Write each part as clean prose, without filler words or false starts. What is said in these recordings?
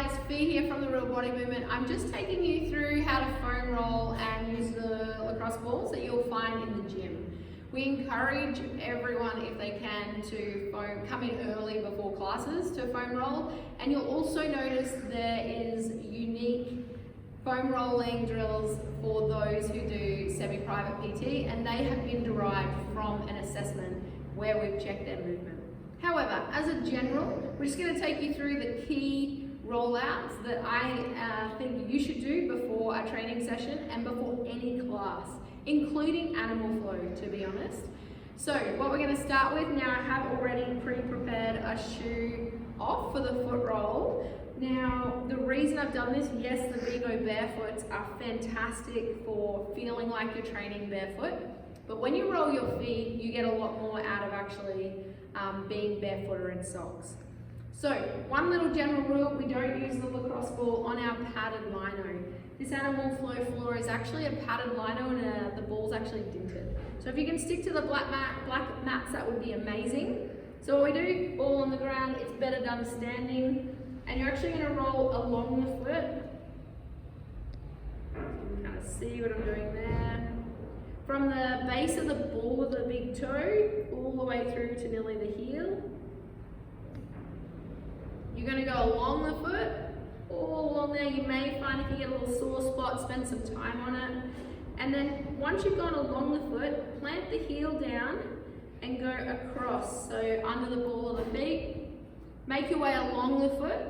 guys, Fee here from the Real Body Movement. I'm just taking you through how to foam roll and use the lacrosse balls that you'll find in the gym. We encourage everyone, if they can, to come in early before classes to foam roll, and you'll also notice there is unique foam rolling drills for those who do semi-private PT, and they have been derived from an assessment where we've checked their movement. However, as a general, we're just going to take you through the key rollouts that I think you should do before a training session and before any class, including animal flow, to be honest. So what we're going to start with, now I have already pre-prepared a shoe off for the foot roll. Now, the reason I've done this, yes, the Vigo barefoots are fantastic for feeling like you're training barefoot, but when you roll your feet, you get a lot more out of actually being barefoot or in socks. So, one little general rule, we don't use the lacrosse ball on our padded lino. This animal flow floor is actually a padded lino and the ball's actually dinted. So if you can stick to the black mats, that would be amazing. So what we do, ball on the ground, it's better done standing, and you're actually going to roll along the foot. You can kind of see what I'm doing there. From the base of the ball of the big toe, all the way through to nearly the heel. You're going to go along the foot, all along there. You may find if you get a little sore spot, spend some time on it. And then once you've gone along the foot, plant the heel down and go across. So under the ball of the feet, make your way along the foot.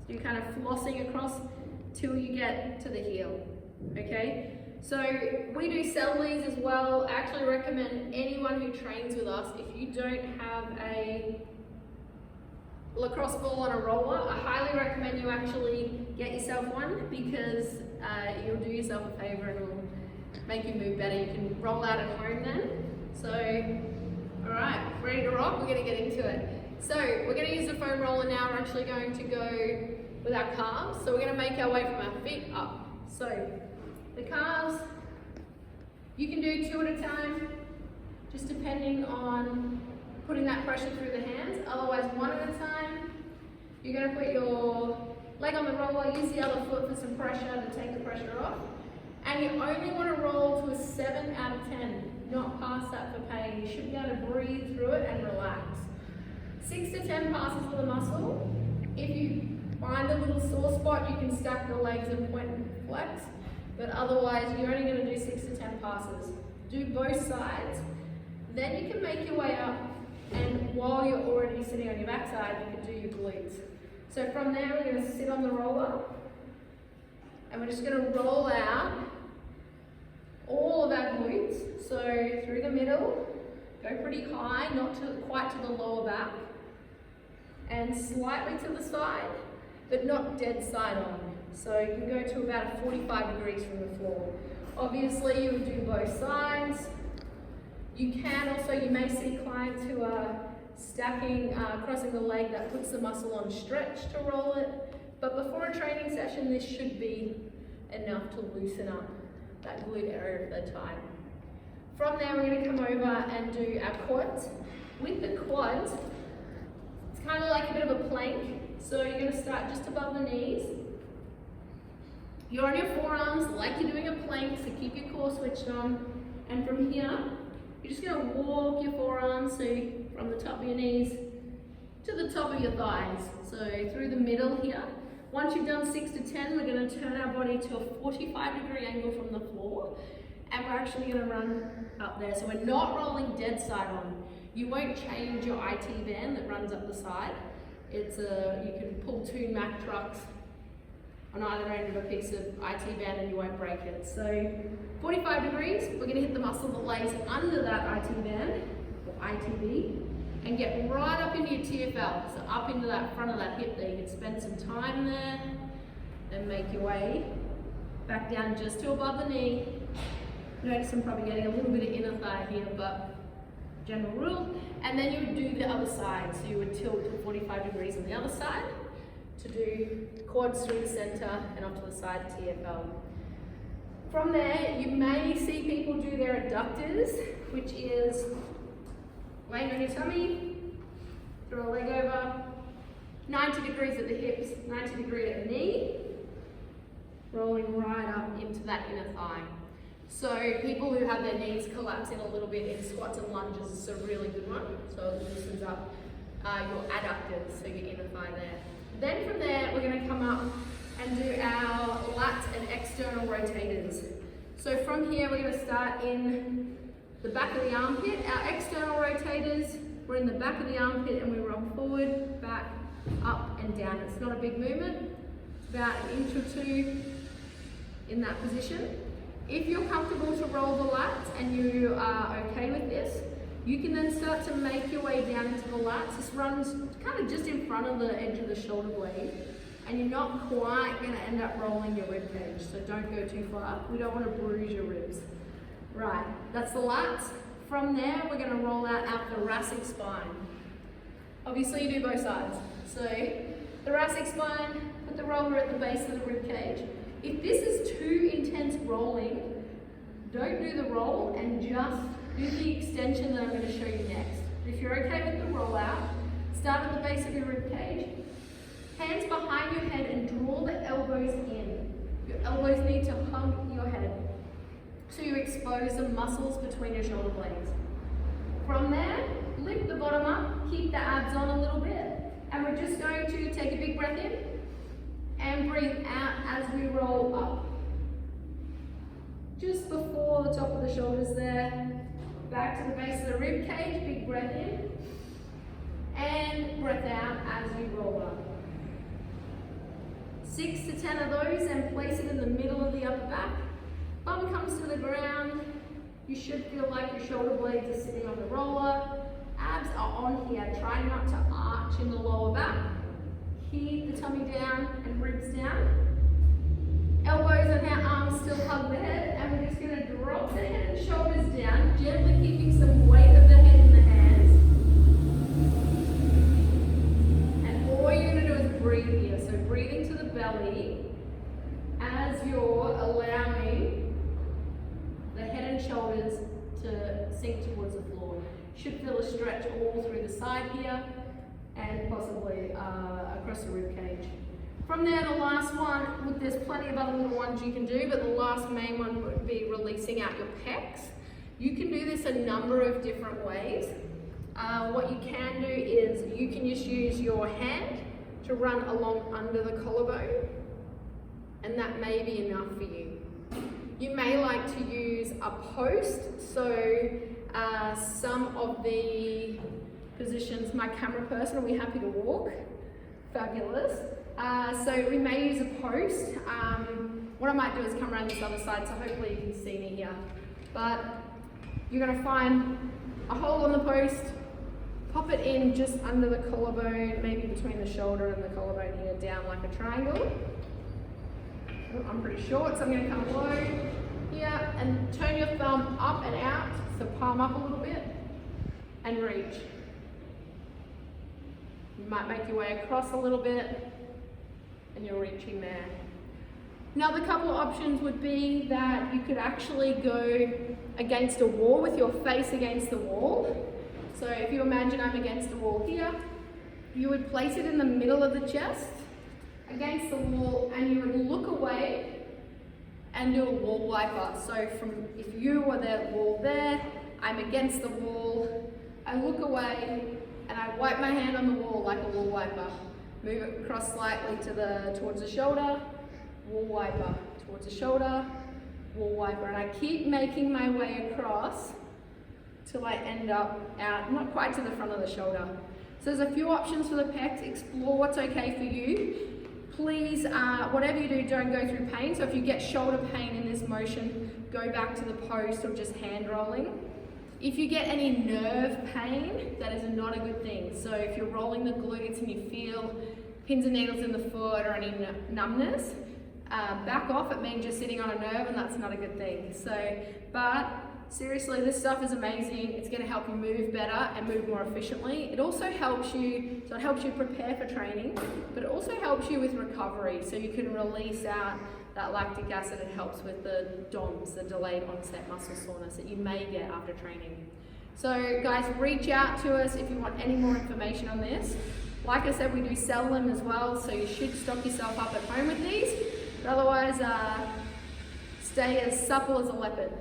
So you're kind of flossing across till you get to the heel. Okay, so we do sell these as well. I actually recommend anyone who trains with us, if you don't have a lacrosse ball on a roller, I highly recommend you actually get yourself one, because you'll do yourself a favor and it'll make you move better. You can roll out at home then. So, alright, ready to rock? We're going to get into it. So, we're going to use the foam roller now. We're actually going to go with our calves. So we're going to make our way from our feet up. So, the calves, you can do 2 at a time, just depending on putting that pressure through the hands. Otherwise, 1 at a time. You're going to put your leg on the roller, use the other foot for some pressure to take the pressure off. And you only want to roll to a 7 out of 10, not past that for pain. You should be able to breathe through it and relax. 6 to 10 passes of the muscle. If you find a little sore spot, you can stack the legs and point and flex. But otherwise, you're only going to do 6 to 10 passes. Do both sides. Then you can make your way up, and while you're already sitting on your backside, you can do your glutes. So from there, we're going to sit on the roller, and we're just going to roll out all of our glutes. So through the middle, go pretty high, not quite to the lower back, and slightly to the side, but not dead side on. So you can go to about 45 degrees from the floor. Obviously, you would do both sides. You can also, you may see clients who are stacking, crossing the leg, that puts the muscle on stretch to roll it. But before a training session, this should be enough to loosen up that glute area if they're tight. From there, we're going to come over and do our quads. With the quads, it's kind of like a bit of a plank. So you're going to start just above the knees. You're on your forearms like you're doing a plank, so keep your core switched on. And from here, you're just going to walk your forearms, so from the top of your knees to the top of your thighs. So through the middle here. Once you've done 6 to 10, we're going to turn our body to a 45-degree angle from the floor. And we're actually going to run up there. So we're not rolling dead side on. You won't change your IT band that runs up the side. It's you can pull 2 Mack trucks on either end of a piece of IT band and you won't break it. So 45 degrees, we're going to hit the muscle that lays under that IT band, or ITB, and get right up into your TFL, so up into that front of that hip there. You can spend some time there and make your way back down just to above the knee. Notice I'm probably getting a little bit of inner thigh here, but general rule. And then you would do the other side, so you would tilt to 45 degrees on the other side to do quads through the center and off to the side TFL. From there, you may see people do their adductors, which is laying on your tummy, throw a leg over, 90 degrees at the hips, 90 degrees at the knee, rolling right up into that inner thigh. So people who have their knees collapsing a little bit in squats and lunges is a really good one. So it loosens up your adductors, so your inner thigh there. Then from there, we're going to come up and do our lats and external rotators. So from here, we're going to start in the back of the armpit. Our external rotators, we're in the back of the armpit and we roll forward, back, up and down. It's not a big movement. It's about an inch or two in that position. If you're comfortable to roll the lats and you are okay with this, you can then start to make your way down into the lats. This runs kind of just in front of the edge of the shoulder blade, and you're not quite going to end up rolling your rib cage, so don't go too far. We don't want to bruise your ribs. Right, that's the lats. From there, we're going to roll out our thoracic spine. Obviously, you do both sides. So, thoracic spine, put the roller at the base of the rib cage. If this is too intense rolling, don't do the roll and just do the extension that I'm going to show you next. If you're okay with the roll out, start at the base of your rib cage, hands behind your head and draw the elbows in. Your elbows need to hug your head so you expose the muscles between your shoulder blades. From there, lift the bottom up, keep the abs on a little bit, and we're just going to take a big breath in and breathe out as we roll up. Just before the top of the shoulders there, back to the base of the rib cage, big breath in, and breath out as you roll up. 6 to 10 of those, and place it in the middle of the upper back. Bum comes to the ground. You should feel like your shoulder blades are sitting on the roller. Abs are on here. Try not to arch in the lower back. Keep the tummy down and ribs down. Elbows and our arms still hug the head, and we're just going to drop the head and shoulders down, gently keeping some weight of the head in the hands. And all you're going to do is breathe here. So breathe into the belly as you're allowing the head and shoulders to sink towards the floor. You should feel a stretch all through the side here and possibly across the rib cage. From there, the last one, there's plenty of other little ones you can do, but the last main one would be releasing out your pecs. You can do this a number of different ways. What you can do is you can just use your hand to run along under the collarbone, and that may be enough for you. You may like to use a post, so some of the positions, my camera person will be happy to walk. Fabulous. So we may use a post. What I might do is come around this other side, so hopefully you can see me here. But you're going to find a hole on the post, pop it in just under the collarbone, maybe between the shoulder and the collarbone here, down like a triangle. Oh, I'm pretty short, so I'm going to come low here and turn your thumb up and out, so palm up a little bit, and reach. You might make your way across a little bit, and you're reaching there. Now the couple of options would be that you could actually go against a wall with your face against the wall. So if you imagine I'm against the wall here, you would place it in the middle of the chest against the wall, and you would look away and do a wall wiper. So from if you were the wall there, I'm against the wall, I look away and I wipe my hand on the wall like a wall wiper. Move it across slightly towards the shoulder, wall wiper, towards the shoulder, wall wiper. And I keep making my way across till I end up out, not quite to the front of the shoulder. So there's a few options for the pecs. Explore what's okay for you. Please, whatever you do, don't go through pain. So if you get shoulder pain in this motion, go back to the post or just hand rolling. If you get any nerve pain, that is not a good thing. So if you're rolling the glutes and you feel pins and needles in the foot or any numbness, back off. It means you're sitting on a nerve, and that's not a good thing. So, but seriously, this stuff is amazing. It's going to help you move better and move more efficiently. It also helps you, so it helps you prepare for training, but it also helps you with recovery. So you can release out that lactic acid. It helps with the DOMS, the delayed onset muscle soreness that you may get after training. So guys, reach out to us if you want any more information on this. Like I said, we do sell them as well, so you should stock yourself up at home with these. But otherwise, stay as supple as a leopard.